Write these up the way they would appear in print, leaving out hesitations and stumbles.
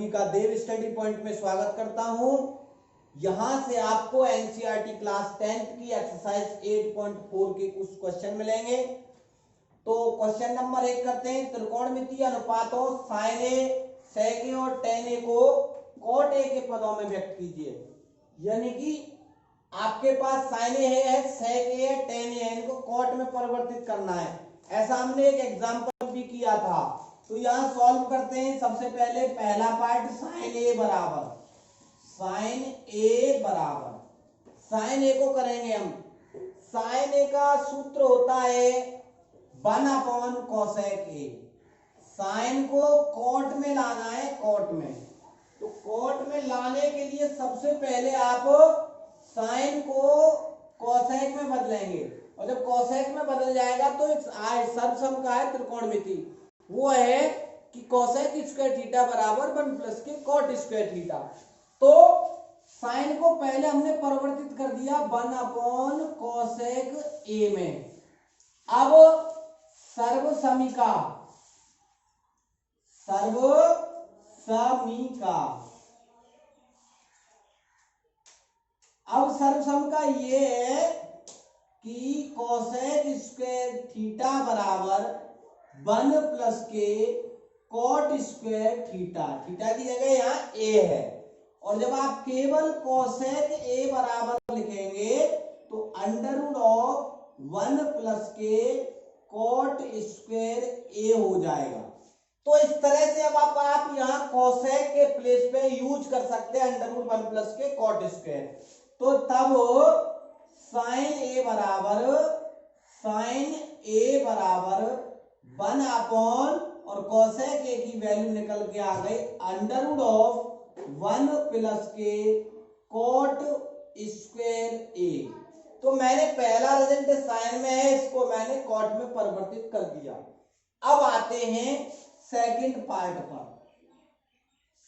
सभी का देव study point में स्वागत करता हूं। यहां से आपको एनसीईआरटी क्लास 10th की एक्सरसाइज 8.4 के कुछ क्वेश्चन मिलेंगे। तो क्वेश्चन नंबर 1 करते हैं। त्रिकोणमितीय अनुपातों साइन ए, सेक ए और टेन ए को कॉट ए के पदों में व्यक्त कीजिए। यानी कि आपके पास साइन ए है, सेक ए है, टेन ए है, इनको कॉट में परिवर्तित करना है। ऐसा हमने एक एग्जाम्पल भी किया था। तो यहां सॉल्व करते हैं। सबसे पहले पहला पार्ट साइन ए बराबर साइन ए को करेंगे हम। साइन ए का सूत्र होता है 1/cosec ए। साइन को कॉट में लाना है, कॉट में। तो कॉट में लाने के लिए सबसे पहले आप साइन को कोसेक में बदलेंगे, और जब कोसेक में बदल जाएगा तो एक सर्वसम का है त्रिकोणमिति, वो है कि कोसेक स्क्वायर थीटा बराबर 1 + कॉट स्क्वायर थीटा। तो साइन को पहले हमने परिवर्तित कर दिया 1/cosec ए में। अब सर्वसमिका अब सर्वसमिका ये है कि कोसेक स्क्वायर थीटा बराबर 1 + कॉट स्क्वायर थीटा। थीटा की जगह यहाँ ए है, और जब आप केवल कोसेक ए बराबर लिखेंगे तो √1 + कॉट स्क्वायर ए हो जाएगा। तो इस तरह से अब आप यहाँ कोसेक के प्लेस पे यूज कर सकते हैं √1 + कॉट स्क्वायर। तो तब साइन ए बराबर 1 और कोसेक ए की वैल्यू निकल के आ गई √1 + कॉट स्क्वायर ए। तो मैंने पहला रिजल्ट साइन में है, इसको मैंने कॉट में परिवर्तित कर दिया। अब आते हैं सेकंड पार्ट पर।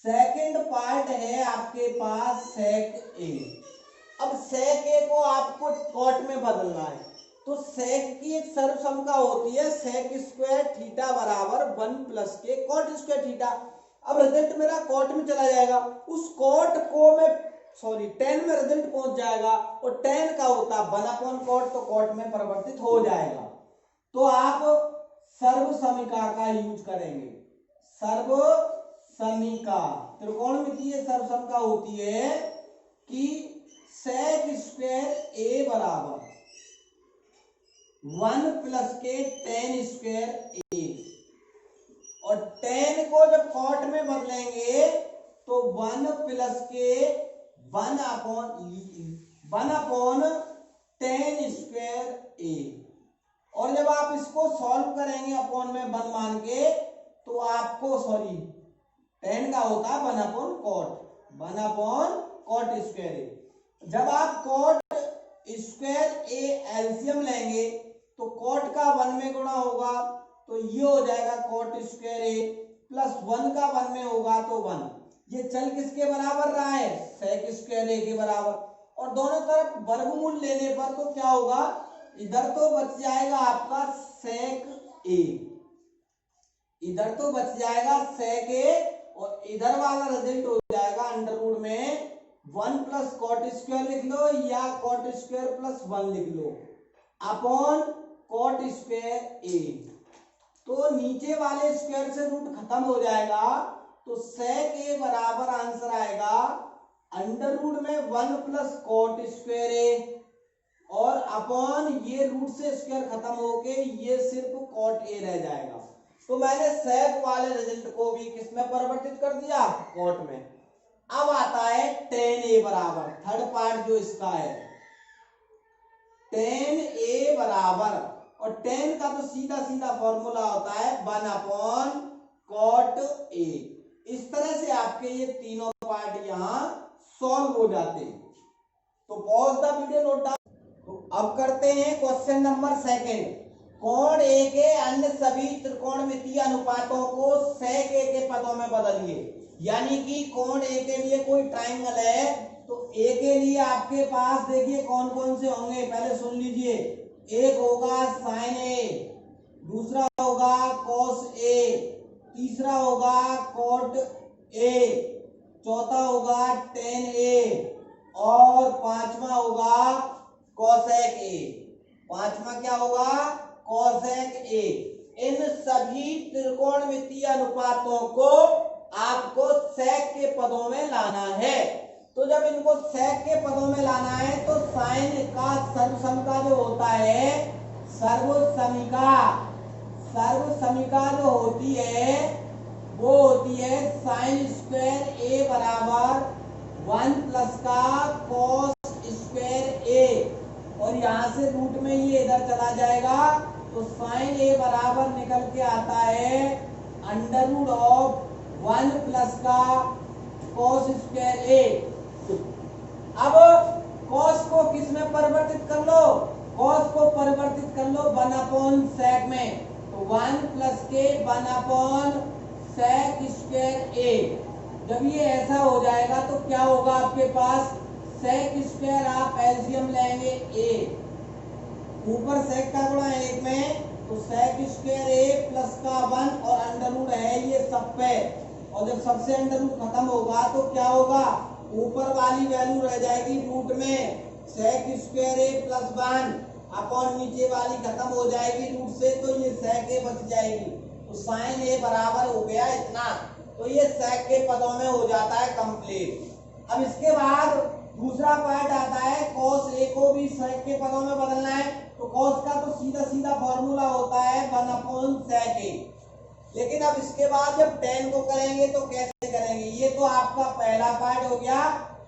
सेकंड पार्ट है आपके पास सेक ए। अब सेक ए को आपको कॉट में बदलना है। तो सेक की एक सर्वसमिका होती है सेक स्क्वायर थीटा बराबर 1 + कॉट स्क्वायर थीटा। अब रिजल्ट मेरा कॉट में चला जाएगा, उस कॉट को मैं टेन में रिजल्ट पहुंच जाएगा, और टेन का होता 1/cot, तो कॉट में परिवर्तित हो जाएगा। तो आप सर्वसमिका का यूज करेंगे। सर्वसमिका त्रिकोणमितीय सर्वसमिका होती है कि सेक स्क्वायर ए बराबर 1 + टेन स्क्वायर ए, और टेन को जब कॉट में बदलेंगे तो 1 + 1/10 स्क्वायर ए। और जब आप इसको सॉल्व करेंगे अपॉन में 1 मान के, तो आपको टेन का होता है 1/cot स्क्वायर ए। जब आप कॉट स्क्वायर ए एलसीएम लेंगे तो कॉट का 1 में गुणा होगा, तो ये हो जाएगा कॉट स्क्वायर ए प्लस 1 का 1 में होगा तो 1। ये चल किसके बराबर रहा है? सेक स्क्वायर ए के बराबर। और दोनों तरफ वर्गमूल लेने पर तो क्या होगा, इधर तो बच जाएगा आपका सेक ए, इधर तो बच जाएगा सेक ए, और इधर वाला रिजल्ट हो जाएगा अंडरवुड में 1 + कॉट स्क्वायर लिख लो, या कॉट स्क्वायर प्लस 1 लिख लो अपॉन कॉट स्क्वायर ए। तो नीचे वाले स्क्वायर से रूट खत्म हो जाएगा, तो सेक ए बराबर आंसर आएगा अंडरवुड में 1 + कॉट स्क्वायर ए, और अपॉन ये रूट से स्क्वायर खत्म होके ये सिर्फ कॉट ए रह जाएगा। तो मैंने सेक वाले रिजल्ट को भी किसमें परिवर्तित कर दिया? कॉट में। अब आता है टेन ए बराबर, थर्ड पार्ट जो इसका है, टेन ए बराबर, और टेन का तो सीधा सीधा फॉर्मूला होता है 1/cot ए। इस तरह से आपके ये तीनों पार्ट यहां सॉल्व हो जाते हैं। तो pause the video, note down. तो अब करते हैं क्वेश्चन नंबर 2। कोण ए के अन्य सभी त्रिकोणमितीय अनुपातों को सेक ए के पदों में बदलिए। यानी कि कोण ए के लिए कोई ट्राइंगल है, तो ए के लिए आपके पास देखिए कौन कौन से होंगे, पहले सुन लीजिए। एक होगा साइन ए, दूसरा होगा कॉस ए, तीसरा होगा कॉट ए, चौथा होगा टेन ए और पांचवा होगा कोसेक ए। पांचवा क्या होगा? कोसेक ए। इन सभी त्रिकोणमितीय अनुपातों को आपको सेक के पदों में लाना है। तो जब इनको सेक के पदों में लाना है तो साइन का सर्वसमिका जो होता है, सर्वसमिका जो होती है वो होती है साइन स्क्वायर ए बराबर 1 प्लस का कॉस स्क्वायर ए, और यहां से रूट में ये इधर चला जाएगा तो साइन ए बराबर निकल के आता है अंडर रूट ऑफ 1 प्लस का कॉस स्क्वायर ए। अब कॉस को किस में परिवर्तित कर लो? कॉस को परिवर्तित कर लो 1 अपॉन सेक में, तो 1 प्लस के 1 अपॉन सेक स्क्वायर ए। जब ये ऐसा हो जाएगा तो क्या होगा आपके पास? सेक स्क्वायर आप एलसीएम लेंगे ए, ऊपर सेक का गुणा एक में, तो सेक स्क्वायर ए प्लस का 1 और अंडर रूट है ये सब पे, और जब सबसे अंडर रूट खत्म होगा तो क्या होगा? ऊपर वाली वैल्यू रह जाएगी रूट में सेक स्क्वायर ए प्लस 1 अपॉन नीचे वाली खत्म हो जाएगी रूट से, तो ये सेक ए बच जाएगी। तो साइन ए बराबर हो गया इतना, तो ये सेक के पदों में हो जाता है कंप्लीट। अब इसके बाद दूसरा पार्ट आता है कॉस ए को भी सेक के पदों में बदलना है। तो कॉस का तो सीधा सीधा फॉर्मूला होता है 1 अपॉन सेक ए, लेकिन अब इसके बाद जब टेन को करेंगे तो कैसे करेंगे? ये तो आपका पहला पार्ट हो गया,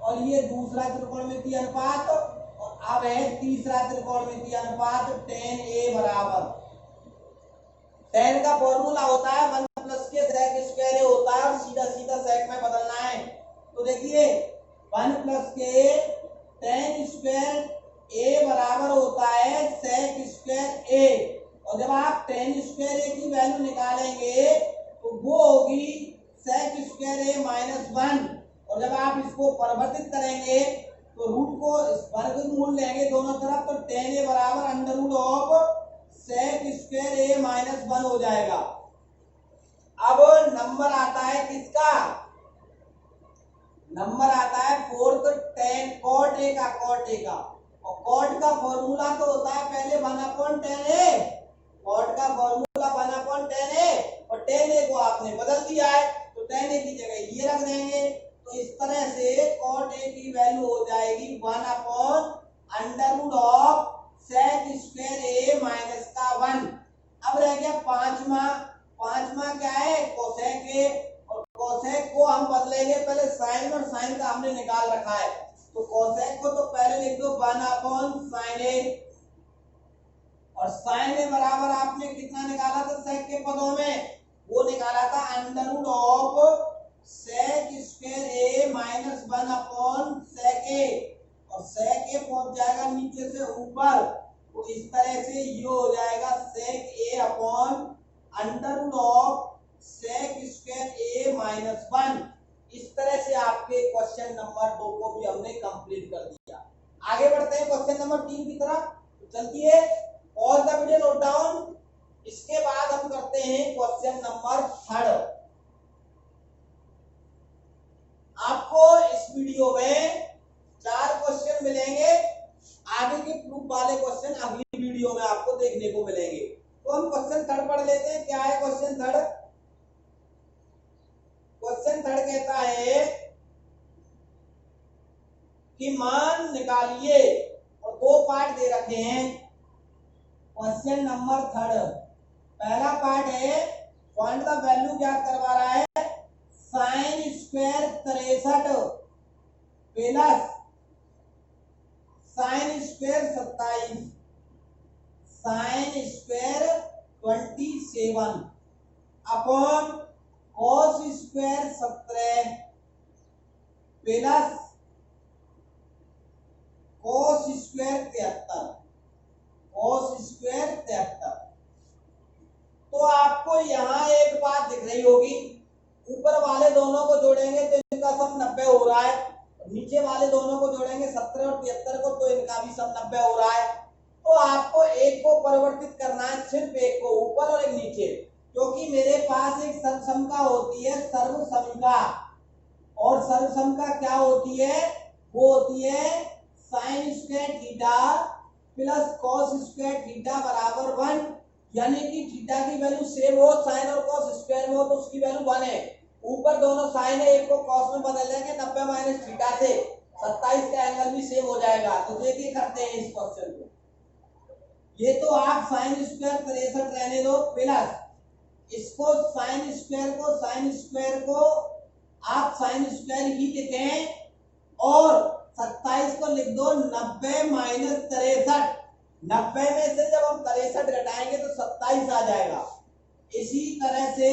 और ये दूसरा त्रिकोणमितीय अनुपात, और अब है तीसरा त्रिकोणमितीय अनुपात टेन ए बराबर, टेन का फॉर्मूला होता है 1 प्लस के सेक स्क्वायर ए होता है, और सीधा सीधा सेक में बदलना है। तो देखिए 1 प्लस के टेन स्क्वायर ए बराबर होता है सेक स्क्वायर ए, और जब आप टेन स्क्वायर ए की वैल्यू निकालेंगे तो वो होगी सेक स्क्वायर ए माइनस 1, और जब आप इसको परिवर्तित करेंगे तो रूट को वर्गमूल लेंगे दोनों तरफ, तो टेन ए बराबर under root of sec square A minus 1 हो जाएगा। अब नंबर आता है किसका? नंबर आता है फोर्थ टेन कॉट ए का, और कॉट का फॉर्मूला तो होता है पहले 1 अपॉन टेन ए, कॉट का फॉर्मूला 1 अपॉन टेन ए, और टेन ए को आपने बदल दिया है तो टेन ए की जगह ये रख देंगे, तो इस तरह से कॉट ए की वैल्यू हो जाएगी 1 upon under root of sec square A minus का 1। अब रह गया पांचवा क्या है? कोसेक ए, और कोसेक को हम बदलेंगे पहले साइन, और साइन का हमने निकाल रखा है, तो कोसेक को तो पहले लिख दो 1 अपॉन साइन ए, और साइन ए बराबर आपने कितना निकाला था सेक के पदों में? वो निकाला था under root of sec square A minus 1 upon sec A, और सेक ए पहुंच जाएगा नीचे से ऊपर, तो इस तरह से ये हो जाएगा sec A upon under root of sec square A minus 1। इस तरह से आपके क्वेश्चन नंबर 2 को भी हमने कंप्लीट कर दिया। आगे बढ़ते हैं क्वेश्चन नंबर 3 की तरफ, तो चलती है all the video note down. इसके बाद हम करते हैं क्वेश्चन नंबर 3। आपको इस वीडियो में 4 क्वेश्चन मिलेंगे, आगे के प्रूफ वाले क्वेश्चन अगली वीडियो में आपको देखने को मिलेंगे। तो हम क्वेश्चन 3 पढ़ लेते हैं। क्या है क्वेश्चन 3? क्वेश्चन 3 कहता है कि मान निकालिए, और 2 पार्ट दे रखे हैं क्वेश्चन नंबर 3। पहला पार्ट है फाइंड द वैल्यू, ज्ञात करवा रहा है sine square 63 plus sine square 27, sine square 27 upon cos square 17 plus cos square 73, cos square 73। तो आपको यहाँ एक बात दिख रही होगी, ऊपर वाले दोनों को जोड़ेंगे तो इनका सम 90 हो रहा है, नीचे वाले दोनों को जोड़ेंगे 17 और 73 को, तो इनका भी सम 90 हो रहा है। तो आपको एक को परिवर्तित करना है, सिर्फ एक को ऊपर और एक नीचे, क्योंकि मेरे पास एक सर्वसमिका होती है सर्वसमिका, सर्वसंख्या क्या होती है, वो होती है sign square theta plus cos square theta बराबर 1, यानी कि थीटा की वैल्यू सेम हो, साइन और कॉस स्क्वायर में हो तो उसकी वैल्यू 1 है। ऊपर दोनों साइन है, एक को कॉस में बदल देंगे 90 माइनस थीटा से 27 का एंगल भी सेम हो जाएगा। तो देखिए करते हैं इस क्वेश्चन को। ये तो आप साइन स्क्वायर 63 रहने दो, प्लस इसको साइन स्क्वायर को आप साइन स्क्वायर ही लिखें और 27 को लिख दो 90 माइनस 63। 90 में से जब हम 63 घटाएंगे तो 27 आ जाएगा। इसी तरह से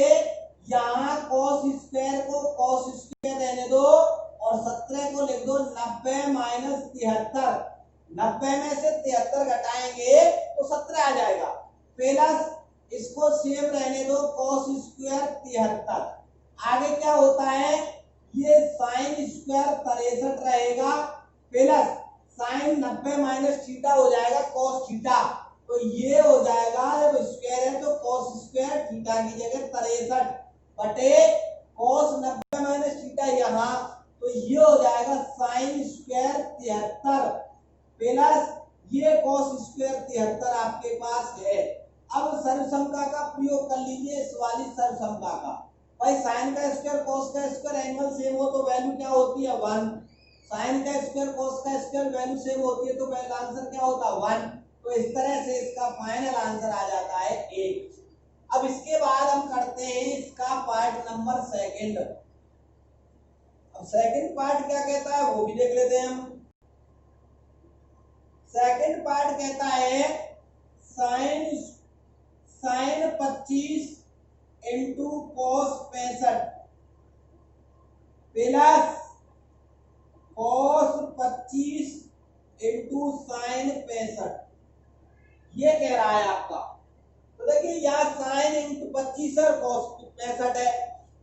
यहाँ cos स्क्वायर को cos स्क्वायर रहने दो और 17 को लिख दो 90 माइनस 73। 90 में से 73 घटाएंगे तो 17 आ जाएगा। प्लस इसको सेम रहने दो cos स्क्वायर 73। आगे क्या होता है, ये साइन स्क्वायर 63 रहेगा प्लस साइन 90 माइनस थीटा हो जाएगा cos थीटा। तो ये हो जाएगा, जब स्क्वायर है तो cos स्क्वायर थीटा की जगह 63 बटे cos 90 माइनस थीटा यहाँ, तो ये हो जाएगा साइन स्क्वायर 73 प्लस ये cos स्क्वायर 73 आपके पास है। अब सर्वसंख्या का प्रयोग कर लीजिए, इस वाली सर्वसंख्या का। भाई साइन का स्क्वायर cos का स्क्वायर एंगल सेम हो तो वैल्यू क्या होती है 1, साइन का स्क्वायर cos का स्क्वायर वैल्यू सेम होती है तो पहला आंसर क्या होता है 1। तो इस तरह से इसका फाइनल आंसर आ जाता है 1। अब इसके बाद हम करते हैं इसका पार्ट नंबर सेकंड। अब सेकंड पार्ट क्या कहता है वो भी देख लेते हैं हम। सेकंड पार्ट कहता है sine 25 into cos 65 plus cos 25 into sine 65, ये कह रहा है आपका। तो देखिए यहाँ साइन इंटू 25 और कॉस 65 है,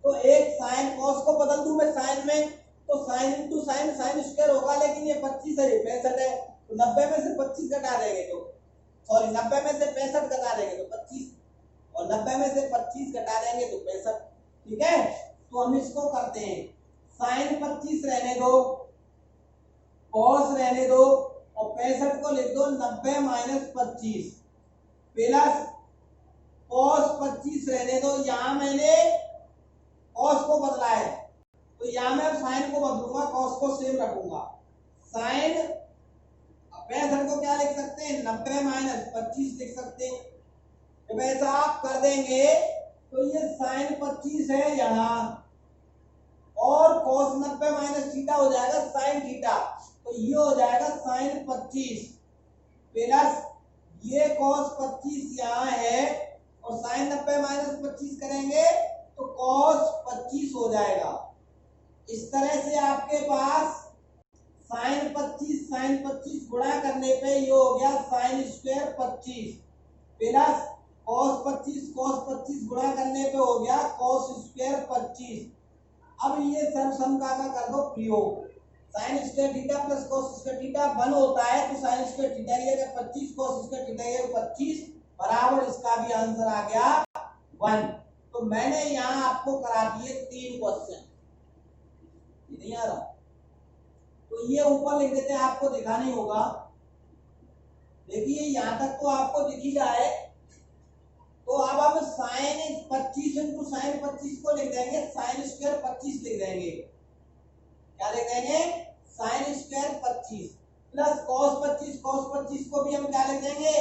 तो एक साइन कॉस को बदल दूं मैं साइन में तो sine into sine sine square होगा, लेकिन ये 25 है, ये 65 है। तो 90 में से 25 घटा देंगे तो 90 में से 65 घटा देंगे तो 25, और 90 में से 25 घटा देंगे तो 65। ठीक है, तो हम इसको करते हैं, साइन 25 रहने दो, कॉस रहने दो और 65 को लिख दो 90 माइनस 25 प्लस कॉस 25 रहने दो। यहां मैंने कॉस को बदला है तो यहां मैं साइन को बदलूंगा, कॉस को सेम रखूंगा। साइन 65 को क्या लिख सकते हैं 90 माइनस 25 लिख सकते हैं। जब ऐसा आप कर देंगे तो ये साइन 25 है यहाँ और कॉस 90 माइनस थीटा हो जाएगा साइन थीटा, तो ये हो जाएगा साइन 25 प्लस ये कॉस 25 यहाँ है और साइन 90 माइनस 25 करेंगे तो कॉस 25 हो जाएगा। इस तरह से आपके पास साइन 25 गुणा करने पे ये हो गया साइन स्क्वायर 25 प्लस कॉस 25 गुणा करने पे हो गया कॉस स्क्वायर 25। अब ये सर्वसंख्या का कर दो प्रयोग, sign square theta plus cos square theta 1 होता है तो साइन स्क्वायर थीटा ये 25 कॉस स्क्वायर थीटा ये 25 बराबर, इसका भी आंसर आ गया 1। तो मैंने यहाँ आपको करा दिए 3 क्वेश्चन, नहीं आ रहा तो ये ऊपर लिख देते हैं, आपको दिखा नहीं होगा। देखिए यहाँ तक तो आपको दिख ही रहा है। तो अब हम साइन 25 इंटू साइन 25 को लिख देंगे साइन स्क्वायर 25 लिख देंगे। क्या लिख देंगे साइन स्क्वायर 25 प्लस कॉस 25 को भी हम क्या लिख देंगे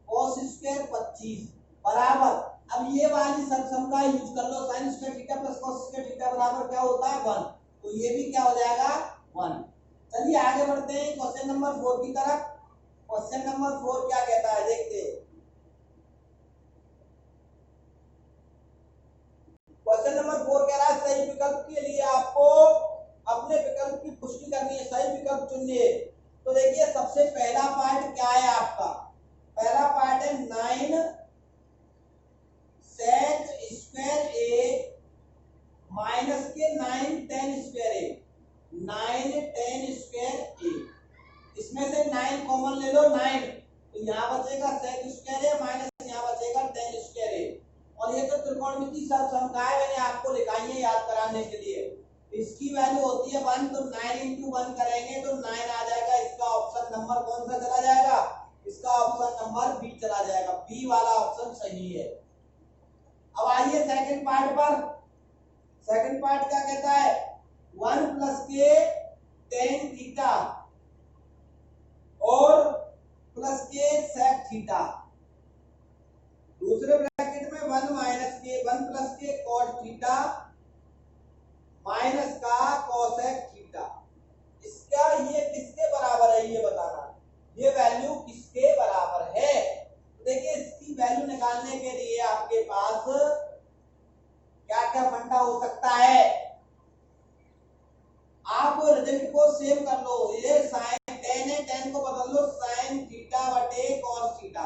कॉस स्क्वायर 25 बराबर। अब ये वाली सर्वसंख्या यूज कर लो, sine square theta plus cos square theta बराबर क्या होता है 1, तो ये भी क्या हो जाएगा 1। चलिए आगे बढ़ते हैं क्वेश्चन नंबर 4 की तरफ। क्वेश्चन नंबर 4 क्या कहता है देखते हैं। क्वेश्चन नंबर 4 कह रहा है सही विकल्प के लिए आपको अपने विकल्प की पुष्टि करनी है, सही विकल्प चुनिए। तो देखिए सबसे पहला पार्ट क्या है आपका, पहला पार्ट है 9 sec स्क्वायर a माइनस के 9 tan square a, 9 tan square a। इसमें से 9 कॉमन ले लो 9, तो यहाँ बचेगा sec स्क्वायर a माइनस यहाँ बचेगा tan स्क्वायर a। और ये तो त्रिकोणमितीय सर्वसंख्या है, मैंने आपको लिखाई है याद कराने के लिए। इसकी वैल्यू होती है 1, तो 9 इंटू 1 करेंगे तो 9 आ जाएगा। इसका ऑप्शन नंबर कौन सा चला जाएगा? इसका ऑप्शन नंबर बी चला जाएगा। बी वाला ऑप्शन सही है। अब आइए सेकंड पार्ट पर। सेकंड पार्ट क्या कहता है? 1 प्लस के टेन थीटा और प्लस के सेक थीटा, दूसरे ब्रैकेट में 1 माइनस के 1 प्लस के कॉट थीटा माइनस का कोसेक थीटा। इसका ये किसके बराबर है ये बताना, ये वैल्यू किसके बराबर है। तो देखिए इसकी वैल्यू निकालने के लिए आपके पास क्या क्या फंडा हो सकता है। आप रिजल्ट को सेम कर लो। ये साइन टेन है, टेन को बदल लो साइन थीटा बटे कॉस थीटा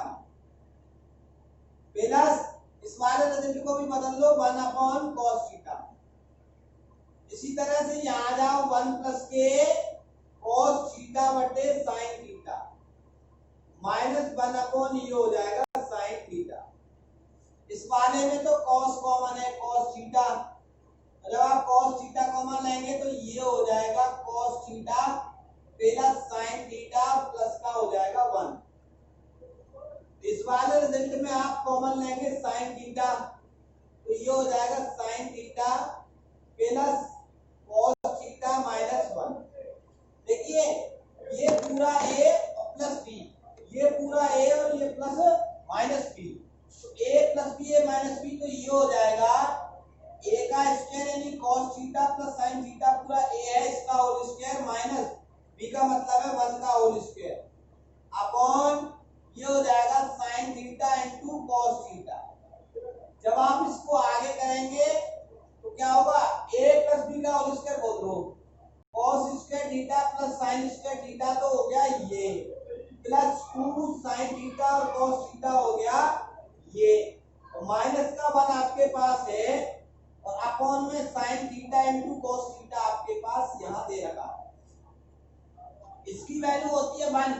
प्लस इस वाले रिजल्ट को भी बदल लो 1 अपॉन कॉस थीटा। इसी तरह से यहाँ जाओ 1 प्लस के कॉस थीटा बटे साइन थीटा माइनस 1 अपॉन ये हो जाएगा साइन थीटा। इस वाले में तो कॉस कॉमन है, कॉस थीटा। जब आप कॉस थीटा कॉमन लेंगे तो ये हो जाएगा cos theta plus sine theta plus का हो जाएगा 1। इस वाले रिजल्ट में आप कॉमन लेंगे साइन थीटा तो ये हो जाएगा sine theta plus cos theta minus 1। देखिए ये पूरा ए प्लस बी, ये पूरा ए और ये प्लस माइनस बी, तो ए प्लस बी ए माइनस बी, तो ये हो जाएगा ए का स्क्वायर यानी cos theta plus sin theta पूरा ए है इसका होल स्क्वायर माइनस बी का मतलब है 1 का होल स्क्वायर अपॉन ये हो जाएगा sin theta into cos theta. जब आप इसको आगे करेंगे तो क्या होगा, a प्लस बी का होल स्क्वायर बोल दो, cos square theta plus sin square theta तो हो गया ये, प्लस 2 sin थीटा और cos थीटा हो गया ये, तो माइनस का 1 आपके पास है और अपॉन में sin theta into cos theta आपके पास यहाँ दे रखा है। इसकी वैल्यू होती है 1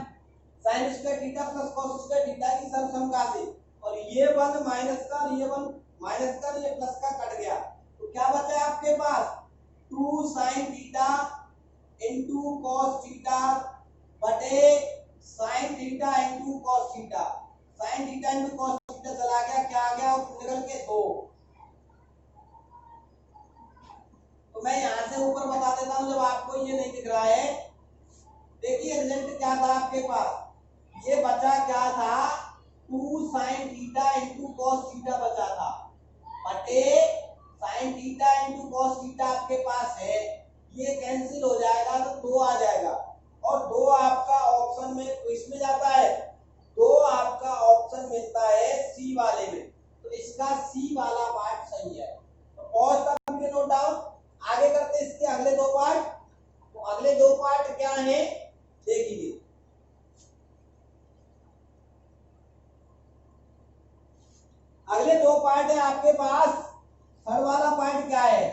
sin square theta plus cos square theta की सरसम का से, और ये 1 माइनस का और ये 1 माइनस का और ये प्लस का कट गया, तो क्या बचा है आपके पास 2 sin theta into cos theta बटे sin theta into cos theta. sin theta into cos theta चला गया, क्या आ गया निकल के 2। तो मैं यहां से ऊपर बता देता हूं जब आपको ये नहीं दिख रहा है। देखिए रिजल्ट क्या था आपके पास, ये बचा क्या था 2 sin theta into cos theta बचा था बटे sin theta into cos theta आपके पास है, ये कैंसिल हो जाएगा तो 2 आ जाएगा, और 2 आपका ऑप्शन में इसमें जाता है, 2 आपका ऑप्शन मिलता है सी वाले में, तो इसका सी वाला पार्ट सही है। तो पॉज तक के नोट डाउन, आगे करते इसके अगले 2 पार्ट। तो अगले 2 पार्ट क्या है देखिए। अगले 2 पार्ट है आपके पास। थर्ड वाला पार्ट क्या है,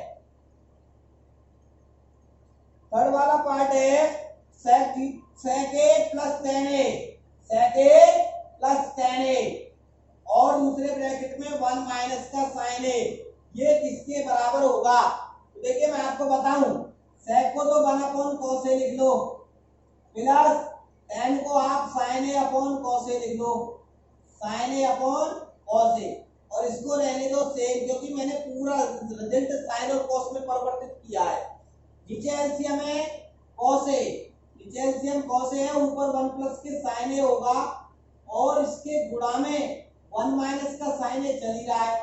थर्ड वाला पार्ट है sec a plus tan a, sec a plus tan a और दूसरे ब्रैकेट में 1 माइनस का sin a, ये किसके बराबर होगा। तो देखिए मैं आपको बताऊं, sec को तो 1 अपॉन cos a लिख लो प्लस tan को आप sin a upon cos a लिख लो, sin a upon cos a, और इसको रहने दो सेम क्योंकि मैंने पूरा रिजल्ट साइन और कॉस में परिवर्तित किया है। नीचे एलसीएम है cos a, नीचे एलसीएम cos a है, ऊपर 1 प्लस के sin a होगा और इसके गुणा में 1 माइनस का sin a चल ही रहा है,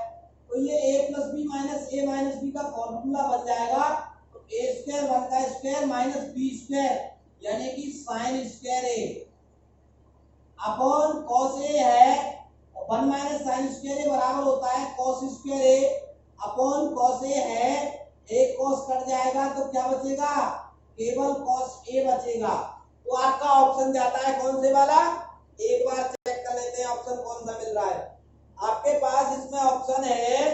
तो ये a plus B minus a minus B का फॉर्मूला बन जाएगा। तो a स्क्वायर 1 का स्क्वायर माइनस b स्क्वायर यानी कि sin square a upon cos a है, 1 माइनस साइन स्क्वायर ए बराबर होता है cos स्क्वायर ए अपॉन cos ए है, एक cos कट जाएगा तो क्या बचेगा, केवल cos ए बचेगा। तो आपका ऑप्शन जाता है कौन से वाला, एक बार चेक कर लेते हैं ऑप्शन कौन सा मिल रहा है आपके पास। इसमें ऑप्शन है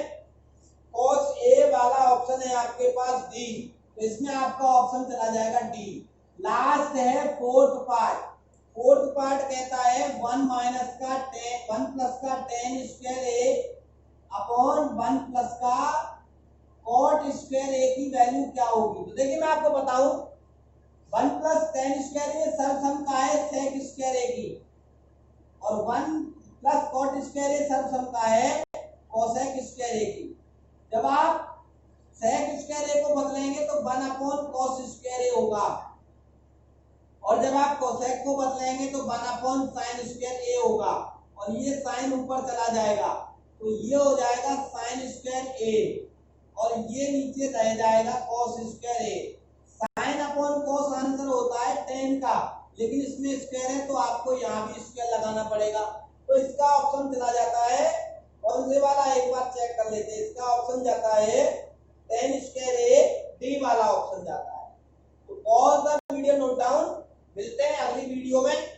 cos ए वाला ऑप्शन है आपके पास डी, तो इसमें आपका ऑप्शन चला जाएगा डी। लास्ट है फोर्थ पार्ट। फोर्थ पार्ट कहता है 1 माइनस का 1 प्लस का tan स्क्वायर ए अपॉन 1 प्लस का कॉट स्क्वायर ए की वैल्यू क्या होगी। तो देखिए मैं आपको बताऊं, 1 प्लस टेन स्क्वायर ए सर्वसम का है सेक स्क्वायर ए की, और 1 प्लस कॉट स्क्वायर ए सर्वसम का है कोसेक स्क्वायर ए की। जब आप सेक स्क्वायर ए को बदलेंगे तो 1 अपॉन कॉस स्क्वायर ए होगा, और जब आप कोसेक को बदलेंगे तो 1 अपॉन साइन स्क्वायर ए होगा, और ये साइन ऊपर चला जाएगा तो ये हो जाएगा साइन स्क्वायर ए, और ये नीचे रह जाएगा कॉस स्क्वायर ए। साइन अपॉन कॉस आंसर होता है टेन का, लेकिन इसमें स्क्वायर है तो आपको यहाँ भी स्क्वायर लगाना पड़ेगा, तो इसका ऑप्शन चला जाता है कौन से वाला, एक बार चेक कर लेते हैं। इसका ऑप्शन जाता है टेन स्क्वायर ए, डी वाला ऑप्शन जाता है। तो pause the video, note down, मिलते हैं अगली वीडियो में।